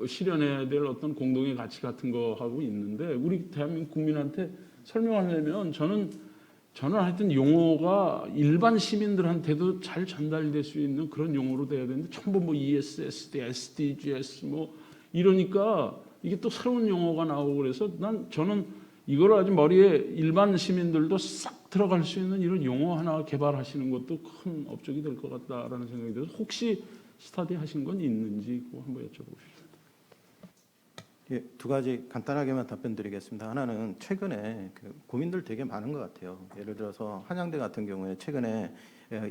실현해야 될 어떤 공동의 가치 같은 거 하고 있는데 우리 대한민국 국민한테 설명하려면 저는 하여튼 용어가 일반 시민들한테도 잘 전달될 수 있는 그런 용어로 돼야 되는데 전부 뭐 ESSD, SDGs 뭐 이러니까 이게 또 새로운 용어가 나오고 그래서 저는 이걸 아주 머리에 일반 시민들도 싹 들어갈 수 있는 이런 용어 하나 개발하시는 것도 큰 업적이 될 것 같다라는 생각이 들어서 혹시 스터디 하신 건 있는지 그거 한번 여쭤보고 싶습니다. 예, 두 가지 간단하게만 답변드리겠습니다. 하나는 최근에 고민들 되게 많은 것 같아요. 예를 들어서 한양대 같은 경우에 최근에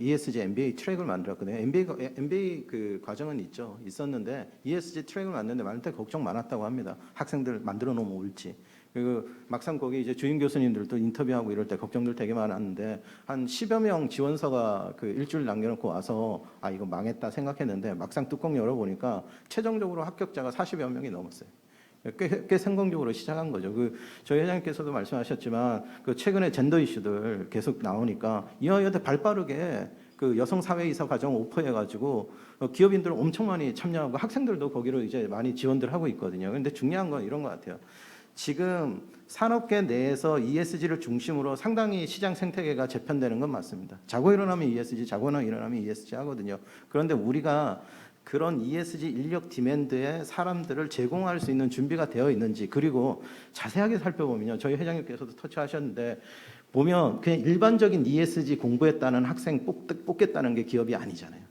ESG MBA 트랙을 만들었거든요. MBA 그 과정은 있었는데 ESG 트랙을 만드는데 많은 때 걱정 많았다고 합니다. 학생들 만들어 놓으면 옳지. 그리고 막상 거기 이제 주임 교수님들도 인터뷰하고 이럴 때 걱정들 되게 많았는데 한 10여 명 지원서가 그 일주일 남겨놓고 와서 이거 망했다 생각했는데 막상 뚜껑 열어보니까 최종적으로 합격자가 40여 명이 넘었어요. 꽤 성공적으로 시작한 거죠. 저희 회장님께서도 말씀하셨지만 최근에 젠더 이슈들 계속 나오니까 이와 여대 발빠르게 여성 사회이사 과정 오퍼해가지고 기업인들 엄청 많이 참여하고 학생들도 거기로 이제 많이 지원들 하고 있거든요. 그런데 중요한 건 이런 것 같아요. 지금 산업계 내에서 ESG를 중심으로 상당히 시장 생태계가 재편되는 건 맞습니다. 자고 일어나면 ESG, 자고 일어나면 ESG 하거든요. 그런데 우리가 그런 ESG 인력 디맨드에 사람들을 제공할 수 있는 준비가 되어 있는지, 그리고 자세하게 살펴보면요, 저희 회장님께서도 터치하셨는데 보면 그냥 일반적인 ESG 공부했다는 학생 뽑겠다는 게 기업이 아니잖아요.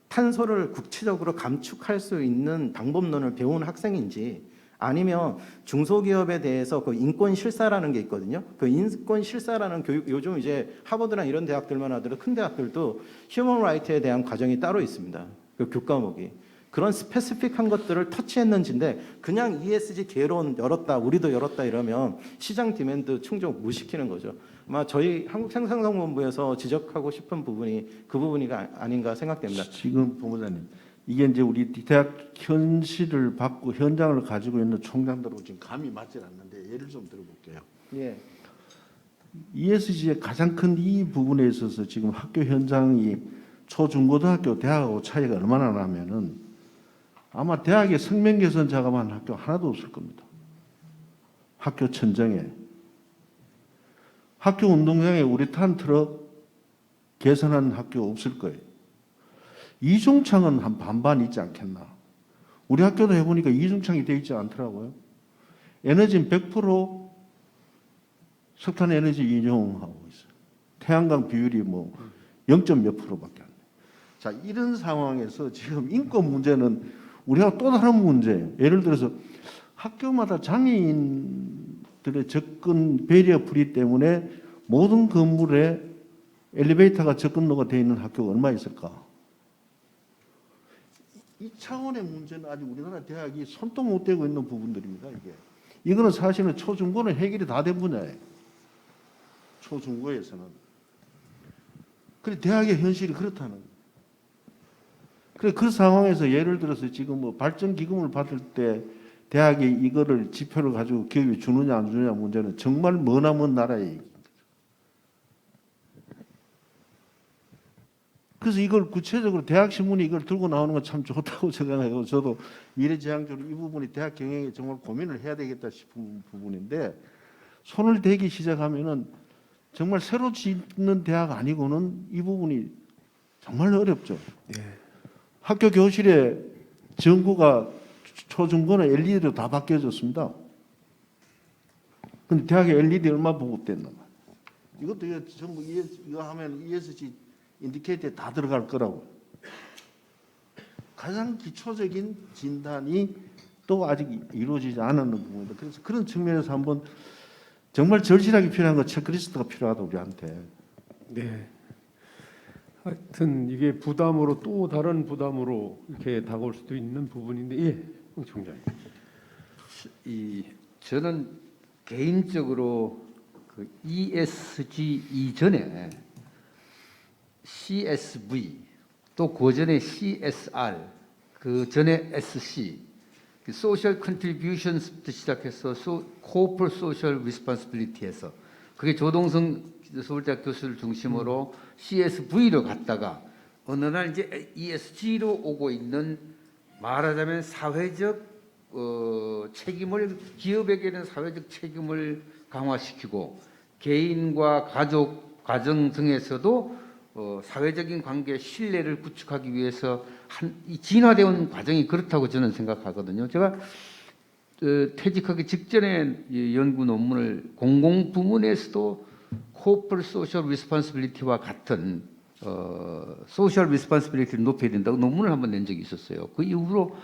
탄소를 구체적으로 감축할 수 있는 방법론을 배운 학생인지, 아니면 중소기업에 대해서 그 인권 실사라는 게 있거든요. 그 인권 실사라는 교육, 요즘 이제 하버드나 이런 대학들만 하더라도 큰 대학들도 휴먼 라이트에 대한 과정이 따로 있습니다. 그 교과목이. 그런 스페시픽한 것들을 터치했는지인데, 그냥 ESG 개론 열었다, 우리도 열었다 이러면 시장 디맨드 충족 못 시키는 거죠. 아마 저희 한국생산성본부에서 지적하고 싶은 부분이 그 부분이가 아닌가 생각됩니다. 지금 본부장님, 이게 이제 우리 대학 현실을 받고 현장을 가지고 있는 총장들하고 지금 감이 맞질 않는데 예를 좀 들어볼게요. 예. ESG의 가장 큰 이 부분에 있어서 지금 학교 현장이 초중고등학교 대학하고 차이가 얼마나 나면은 아마 대학에 성명 개선 작업하는 학교 하나도 없을 겁니다. 학교 천정에, 학교 운동장에 우레탄 트럭 개선하는 학교 없을 거예요. 이중창은 한 반반 있지 않겠나. 우리 학교도 해보니까 이중창이 되어 있지 않더라고요. 에너지는 100% 석탄 에너지 이용하고 있어요. 태양광 비율이 뭐 0.몇 %밖에 안 돼요. 자, 이런 상황에서 지금 인권 문제는 우리가 또 다른 문제. 예를 들어서 학교마다 장애인들의 접근 배리어 프리 때문에 모든 건물에 엘리베이터가 접근로가 되어 있는 학교가 얼마 있을까? 이 차원의 문제는 아직 우리나라 대학이 손도 못 대고 있는 부분들입니다. 이거는 사실은 초중고는 해결이 다 된 분야예요. 초중고에서는. 그래 대학의 현실이 그렇다는 거예요. 그래 그 상황에서 예를 들어서 지금 뭐 발전 기금을 받을 때 대학이 이거를 지표를 가지고 기업이 주느냐 안 주느냐 문제는 정말 머나먼 나라의 얘기입니다. 그래서 이걸 구체적으로 대학 신문이 이걸 들고 나오는 건 참 좋다고 생각해요. 저도 미래지향적으로 이 부분이 대학 경영에 정말 고민을 해야 되겠다 싶은 부분인데, 손을 대기 시작하면은 정말 새로 짓는 대학 아니고는 이 부분이 정말 어렵죠. 학교 교실에 전구가 초중고는 LED로 다 바뀌어졌습니다. 근데 대학에 LED 얼마 보급됐나 봐요. 이것도 이거 전부 이거 하면 ESG 인디케이터에 다 들어갈 거라고. 가장 기초적인 진단이 또 아직 이루어지지 않은 부분입니다. 그래서 그런 측면에서 한번 정말 절실하게 필요한 건 체크리스트가 필요하다 우리한테. 네. 하여튼 이게 부담으로 또 다른 부담으로 이렇게 다가올 수도 있는 부분인데, 예, 홍 총장님. 저는 개인적으로 그 ESG 이전에 CSV 또 그 전에 CSR 그 전에 SC Social Contributions부터 시작해서 Corporate Social Responsibility에서 그게 조동성 서울대학 교수를 중심으로 CSV로 갔다가 어느 날 이제 ESG로 오고 있는, 말하자면 사회적 책임을, 기업에게는 사회적 책임을 강화시키고 개인과 가족, 가정 등에서도 사회적인 관계, 신뢰를 구축하기 위해서 이 진화되어 온 과정이 그렇다고 저는 생각하거든요. 제가 퇴직하기 직전에 연구 논문을 공공부문에서도 Corporate Social Responsibility와 같은 Social Responsibility를 높여야 된다고 논문을 한번 낸 적이 있었어요. 그 이후로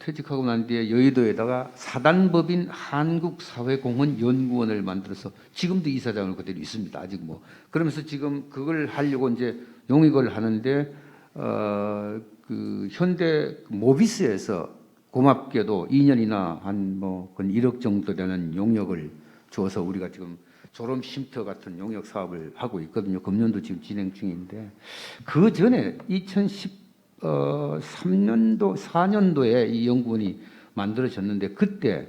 퇴직하고 난 뒤에 여의도에다가 사단법인 한국사회공헌연구원을 만들어서 지금도 이사장을 그대로 있습니다. 아직 뭐 그러면서 지금 그걸 하려고 이제 용익을 하는데 그 현대 모비스에서 고맙게도 2년이나 한 뭐 1억 정도 되는 용역을 줘서 우리가 지금 졸업 쉼터 같은 용역 사업을 하고 있거든요. 금년도 지금 진행 중인데, 그 전에 2013년도 4년도에 이 연구원이 만들어졌는데, 그때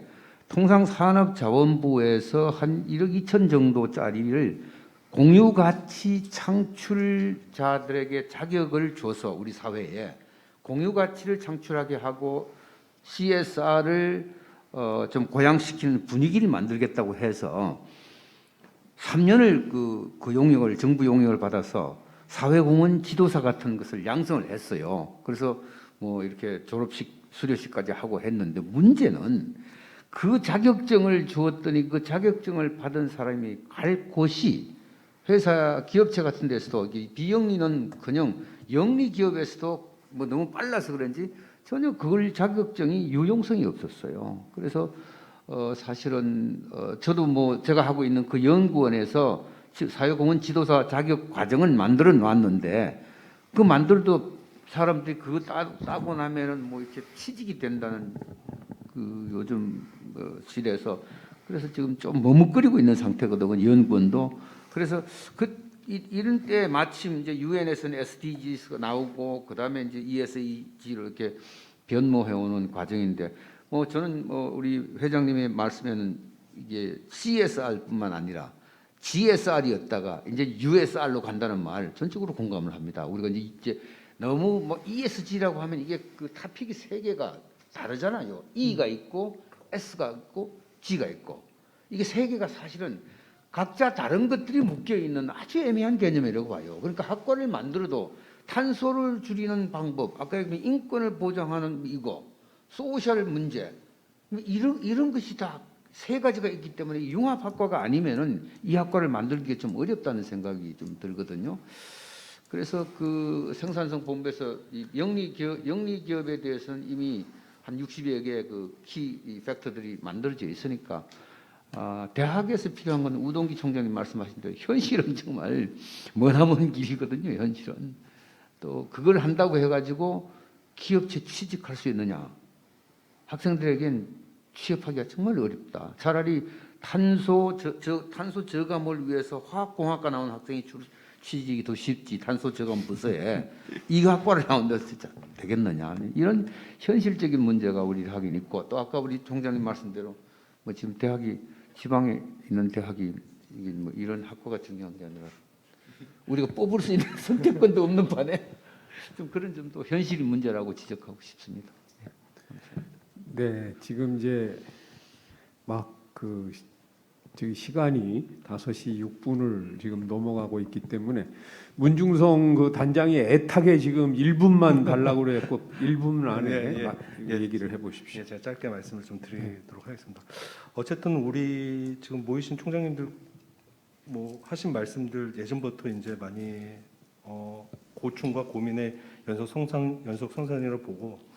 통상산업자원부에서 한 1억 2천 정도짜리를 공유가치 창출자들에게 자격을 줘서 우리 사회에 공유가치를 창출하게 하고 CSR을 좀 고양시키는 분위기를 만들겠다고 해서 3년을 그 용역을, 정부 용역을 받아서 사회공헌 지도사 같은 것을 양성을 했어요. 그래서 뭐 이렇게 졸업식 수료식까지 하고 했는데 문제는 그 자격증을 주었더니 그 자격증을 받은 사람이 갈 곳이 회사 기업체 같은 데서도 비영리는커녕 영리 기업에서도 뭐 너무 빨라서 그런지 전혀 그걸 자격증이 유용성이 없었어요. 그래서 사실은 저도 뭐 제가 하고 있는 그 연구원에서 사회공헌 지도사 자격 과정을 만들어 놨는데 그 만들도 사람들이 그거 따고 나면은 뭐 이렇게 취직이 된다는 그 요즘 시대에서 그래서 지금 좀 머뭇거리고 있는 상태거든요. 연구원도. 그래서 이런 때 마침 이제 유엔에서는 SDGs가 나오고 그다음에 이제 ESG를 이렇게 변모해오는 과정인데 뭐 저는 뭐 우리 회장님의 말씀에는 이게 CSR뿐만 아니라 GSR이었다가 이제 USR로 간다는 말 전적으로 공감을 합니다. 우리가 이제 너무 뭐 ESG라고 하면 이게 그 타픽이 세 개가 다르잖아요. E가 있고 S가 있고 G가 있고 이게 세 개가 사실은 각자 다른 것들이 묶여 있는 아주 애매한 개념이라고 봐요. 그러니까 학과를 만들어도 탄소를 줄이는 방법, 아까 얘기한 인권을 보장하는 이거, 소셜 문제 이런 것이 다 세 가지가 있기 때문에 융합학과가 아니면은 이 학과를 만들기 좀 어렵다는 생각이 좀 들거든요. 그래서 그 생산성 본부에서 이 영리 기업에 대해서는 이미 한 60여 개의 그 키 팩터들이 만들어져 있으니까 대학에서 필요한 건 우동기 총장님 말씀하신 대로 현실은 정말 머나먼 길이거든요. 현실은 또 그걸 한다고 해가지고 기업체 취직할 수 있느냐? 학생들에겐 취업하기가 정말 어렵다. 차라리 탄소 저감을 위해서 화학공학과 나온 학생이 취직이 더 쉽지. 탄소 저감 부서에 이 학과를 나온다 진짜 되겠느냐? 이런 현실적인 문제가 우리 학교에 있고 또 아까 우리 총장님 말씀대로 뭐 지금 대학이 지방에 있는 대학이 이게 뭐 이런 학과가 중요한 게 아니라 우리가 뽑을 수 있는 선택권도 없는 반에 좀 그런 점도 현실이 문제라고 지적하고 싶습니다. 네, 지금 이제 막 저기 시간이 5시 6분을 지금 넘어가고 있기 때문에 문중성 그 단장이 애타게 지금 1분만 달라고 그랬고 1분 안에 얘기를 해보십시오. 예, 제가 짧게 말씀을 좀 드리도록 하겠습니다. 어쨌든 우리 지금 모이신 총장님들 뭐 하신 말씀들 예전부터 이제 많이 고충과 고민의 연속 성산이라고 보고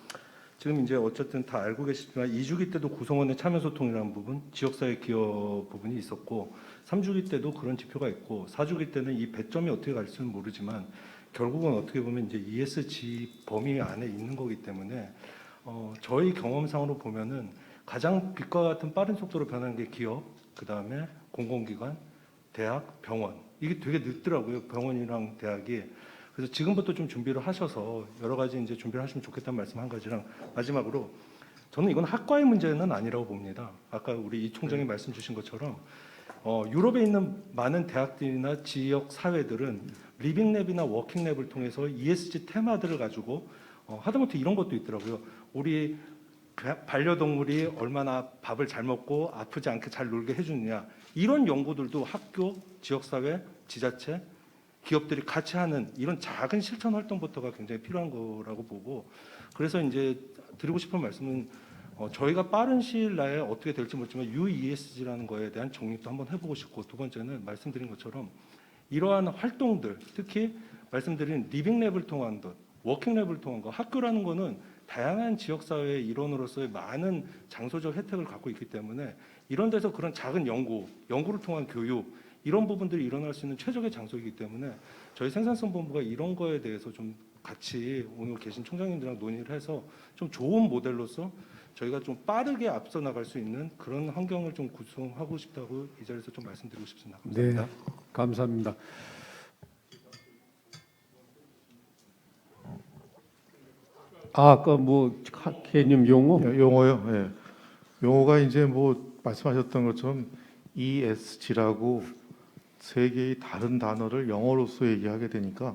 지금 이제 어쨌든 다 알고 계시지만 2주기 때도 구성원의 참여 소통이라는 부분, 지역사회 기여 부분이 있었고 3주기 때도 그런 지표가 있고 4주기 때는 이 배점이 어떻게 갈지는 모르지만 결국은 어떻게 보면 이제 ESG 범위 안에 있는 거기 때문에 저희 경험상으로 보면은 가장 빛과 같은 빠른 속도로 변하는 게 기업, 그 다음에 공공기관, 대학, 병원 이게 되게 늦더라고요. 병원이랑 대학이. 그래서 지금부터 좀 준비를 하셔서 여러 가지 이제 준비를 하시면 좋겠다는 말씀 한 가지랑 마지막으로 저는 이건 학과의 문제는 아니라고 봅니다. 아까 우리 이 총장이 말씀 주신 것처럼 유럽에 있는 많은 대학들이나 지역 사회들은 리빙랩이나 워킹랩을 통해서 ESG 테마들을 가지고 하다못해 이런 것도 있더라고요. 우리 반려동물이 얼마나 밥을 잘 먹고 아프지 않게 잘 놀게 해주느냐 이런 연구들도 학교, 지역사회, 지자체 기업들이 같이 하는 이런 작은 실천 활동부터가 굉장히 필요한 거라고 보고 그래서 이제 드리고 싶은 말씀은 저희가 빠른 시일 내에 어떻게 될지 모르지만 UESG라는 거에 대한 정립도 한번 해보고 싶고 두 번째는 말씀드린 것처럼 이러한 활동들 특히 말씀드린 리빙랩을 통한 것, 워킹랩을 통한 것 학교라는 거는 다양한 지역사회의 일원으로서의 많은 장소적 혜택을 갖고 있기 때문에 이런 데서 그런 작은 연구를 통한 교육 이런 부분들이 일어날 수 있는 최적의 장소이기 때문에 저희 생산성 본부가 이런 거에 대해서 좀 같이 오늘 계신 총장님들이랑 논의를 해서 좀 좋은 모델로서 저희가 좀 빠르게 앞서 나갈 수 있는 그런 환경을 좀 구성하고 싶다고 이 자리에서 좀 말씀드리고 싶습니다. 감사합니다. 네, 감사합니다. 아까 뭐 개념 용어? 용어요. 예. 용어가 이제 뭐 말씀하셨던 것처럼 ESG라고 세 개의 다른 단어를 영어로서 얘기하게 되니까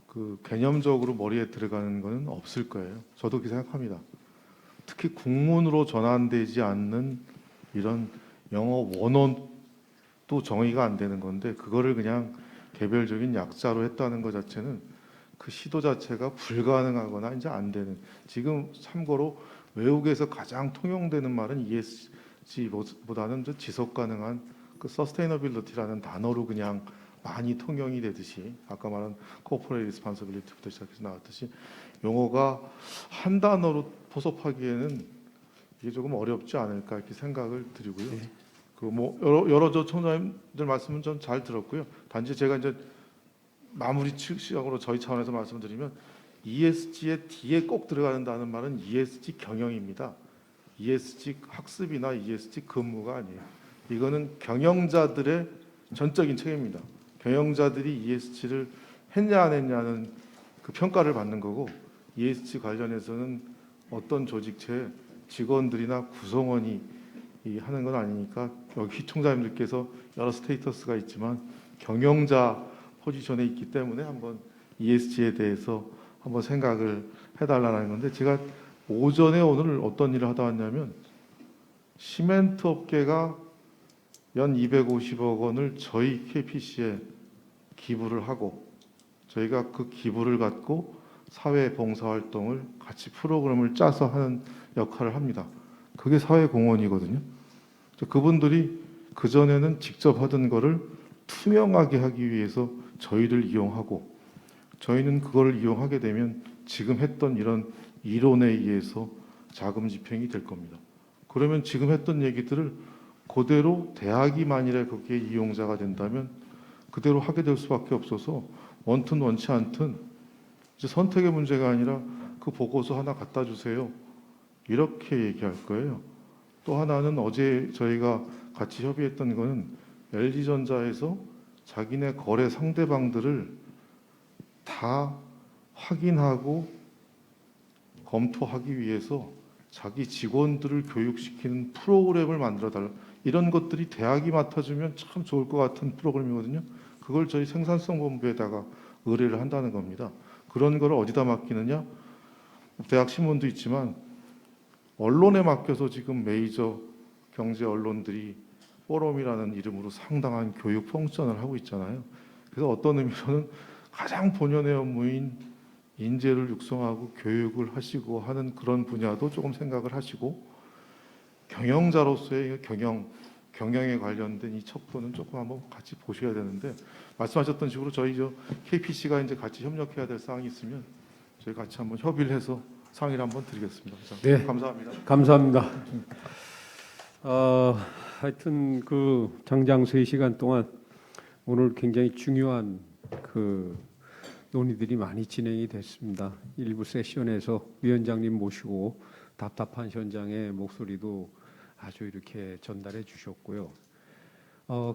그 개념적으로 머리에 들어가는 것은 없을 거예요. 저도 그렇게 생각합니다. 특히 국문으로 전환되지 않는 이런 영어 원어도 정의가 안 되는 건데 그거를 그냥 개별적인 약자로 했다는 것 자체는 그 시도 자체가 불가능하거나 이제 안 되는, 지금 참고로 외국에서 가장 통용되는 말은 ESG보다는 지속 가능한 그 서스테이너빌리티라는 단어로 그냥 많이 통용이 되듯이, 아까 말한 코퍼레이트 리스폰서빌리티부터 시작해서 나왔듯이 용어가 한 단어로 포섭하기에는 이게 조금 어렵지 않을까 이렇게 생각을 드리고요. 그 뭐 여러 저 총장님들 말씀은 좀 잘 들었고요. 단지 제가 이제 마무리 시각으로 저희 차원에서 말씀드리면, ESG의 뒤에 꼭 들어가는다는 말은 ESG 경영입니다. ESG 학습이나 ESG 근무가 아니에요. 이거는 경영자들의 전적인 책임입니다. 경영자들이 ESG를 했냐 안 했냐는 그 평가를 받는 거고, ESG 관련해서는 어떤 조직체 직원들이나 구성원이 하는 건 아니니까, 여기 총장님들께서 여러 스테이터스가 있지만 경영자 포지션에 있기 때문에 한번 ESG에 대해서 한번 생각을 해달라는 건데, 제가 오전에 오늘 어떤 일을 하다 왔냐면, 시멘트 업계가 연 250억 원을 저희 KPC에 기부를 하고, 저희가 그 기부를 갖고 사회 봉사 활동을 같이 프로그램을 짜서 하는 역할을 합니다. 그게 사회 공헌이거든요. 그분들이 그전에는 직접 하던 거를 투명하게 하기 위해서 저희를 이용하고, 저희는 그걸 이용하게 되면 지금 했던 이런 이론에 의해서 자금 집행이 될 겁니다. 그러면 지금 했던 얘기들을 그대로 대학이 만일에 거기에 이용자가 된다면 그대로 하게 될 수밖에 없어서, 원튼 원치 않든 이제 선택의 문제가 아니라 그 보고서 하나 갖다 주세요, 이렇게 얘기할 거예요. 또 하나는 어제 저희가 같이 협의했던 거는, LG전자에서 자기네 거래 상대방들을 다 확인하고 검토하기 위해서 자기 직원들을 교육시키는 프로그램을 만들어 달라. 이런 것들이 대학이 맡아주면 참 좋을 것 같은 프로그램이거든요. 그걸 저희 생산성 본부에다가 의뢰를 한다는 겁니다. 그런 걸 어디다 맡기느냐? 대학 신문도 있지만 언론에 맡겨서 지금 메이저 경제 언론들이 포럼이라는 이름으로 상당한 교육 펑션을 하고 있잖아요. 그래서 어떤 의미로는 가장 본연의 업무인 인재를 육성하고 교육을 하시고 하는 그런 분야도 조금 생각을 하시고, 경영자로서의 경영에 관련된 이 척도는 조금 한번 같이 보셔야 되는데, 말씀하셨던 식으로 저희 KPC가 이제 같이 협력해야 될 사항이 있으면 저희 같이 한번 협의를 해서 상의를 한번 드리겠습니다. 네. 감사합니다. 감사합니다. 하여튼 그 장장 3시간 동안 오늘 굉장히 중요한 그 논의들이 많이 진행이 됐습니다. 일부 세션에서 위원장님 모시고 답답한 현장의 목소리도 아주 이렇게 전달해 주셨고요.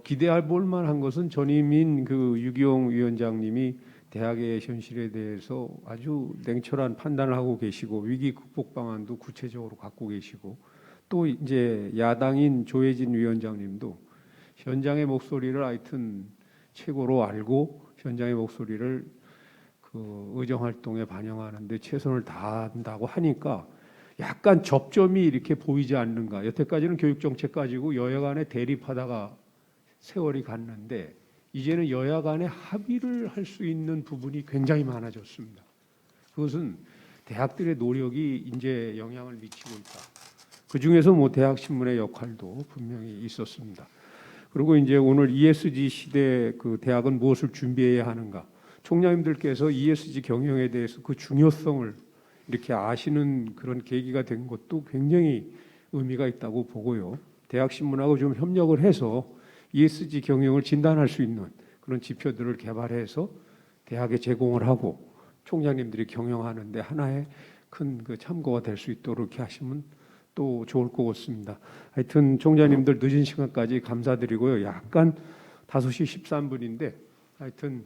기대할 볼만한 것은 전임인 그 유기용 위원장님이 대학의 현실에 대해서 아주 냉철한 판단을 하고 계시고, 위기 극복 방안도 구체적으로 갖고 계시고, 또 이제 야당인 조혜진 위원장님도 현장의 목소리를 하여튼 최고로 알고 현장의 목소리를 그 의정 활동에 반영하는데 최선을 다한다고 하니까 약간 접점이 이렇게 보이지 않는가. 여태까지는 교육 정책 가지고 여야 간에 대립하다가 세월이 갔는데, 이제는 여야 간에 합의를 할 수 있는 부분이 굉장히 많아졌습니다. 그것은 대학들의 노력이 이제 영향을 미치고 있다. 그 중에서 뭐 대학 신문의 역할도 분명히 있었습니다. 그리고 이제 오늘 ESG 시대 그 대학은 무엇을 준비해야 하는가. 총장님들께서 ESG 경영에 대해서 그 중요성을 이렇게 아시는 그런 계기가 된 것도 굉장히 의미가 있다고 보고요. 대학 신문하고 좀 협력을 해서 ESG 경영을 진단할 수 있는 그런 지표들을 개발해서 대학에 제공을 하고 총장님들이 경영하는데 하나의 큰 그 참고가 될 수 있도록 이렇게 하시면 또 좋을 것 같습니다. 하여튼 총장님들 늦은 시간까지 감사드리고요. 약간 5시 13분인데 하여튼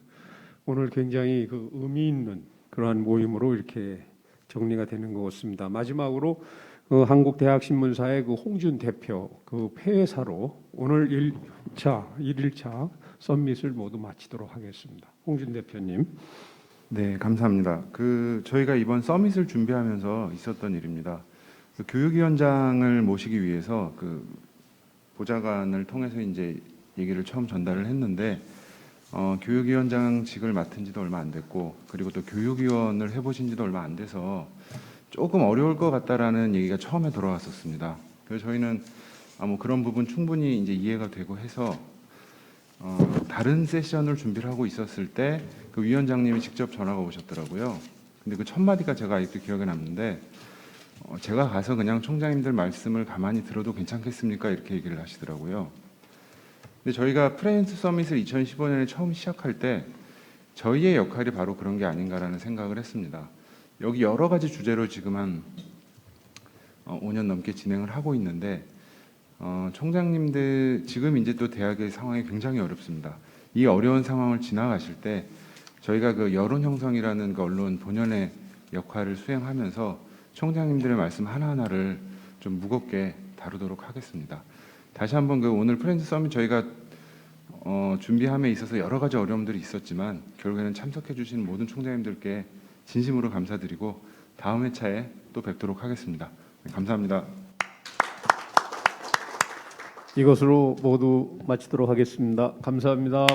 오늘 굉장히 그 의미 있는 그러한 모임으로 이렇게 정리가 되는 것 같습니다. 마지막으로 한국대학신문사의 그 홍준 대표 그 폐회사로 오늘 1일차 썸밋을 모두 마치도록 하겠습니다. 홍준 대표님. 네, 감사합니다. 저희가 이번 서밋을 준비하면서 있었던 일입니다. 교육위원장을 모시기 위해서 보좌관을 통해서 이제 얘기를 처음 전달을 했는데, 교육위원장직을 맡은 지도 얼마 안 됐고 그리고 또 교육위원을 해보신 지도 얼마 안 돼서 조금 어려울 것 같다라는 얘기가 처음에 돌아왔었습니다. 그래서 저희는 뭐 그런 부분 충분히 이제 이해가 되고 해서 다른 세션을 준비를 하고 있었을 때 그 위원장님이 직접 전화가 오셨더라고요. 근데 그 첫 마디가 제가 아직도 기억에 남는데 제가 가서 그냥 총장님들 말씀을 가만히 들어도 괜찮겠습니까? 이렇게 얘기를 하시더라고요. 근데 저희가 프렌즈 서밋을 2015년에 처음 시작할 때 저희의 역할이 바로 그런 게 아닌가라는 생각을 했습니다. 여기 여러 가지 주제로 지금 한 5년 넘게 진행을 하고 있는데 총장님들 지금 이제 또 대학의 상황이 굉장히 어렵습니다. 이 어려운 상황을 지나가실 때 저희가 그 여론 형성이라는 그 언론 본연의 역할을 수행하면서 총장님들의 말씀 하나하나를 좀 무겁게 다루도록 하겠습니다. 다시 한번 그 오늘 프렌즈 서밋 저희가 준비함에 있어서 여러 가지 어려움들이 있었지만 결국에는 참석해 주신 모든 총장님들께 진심으로 감사드리고 다음 회차에 또 뵙도록 하겠습니다. 네, 감사합니다. 이것으로 모두 마치도록 하겠습니다. 감사합니다.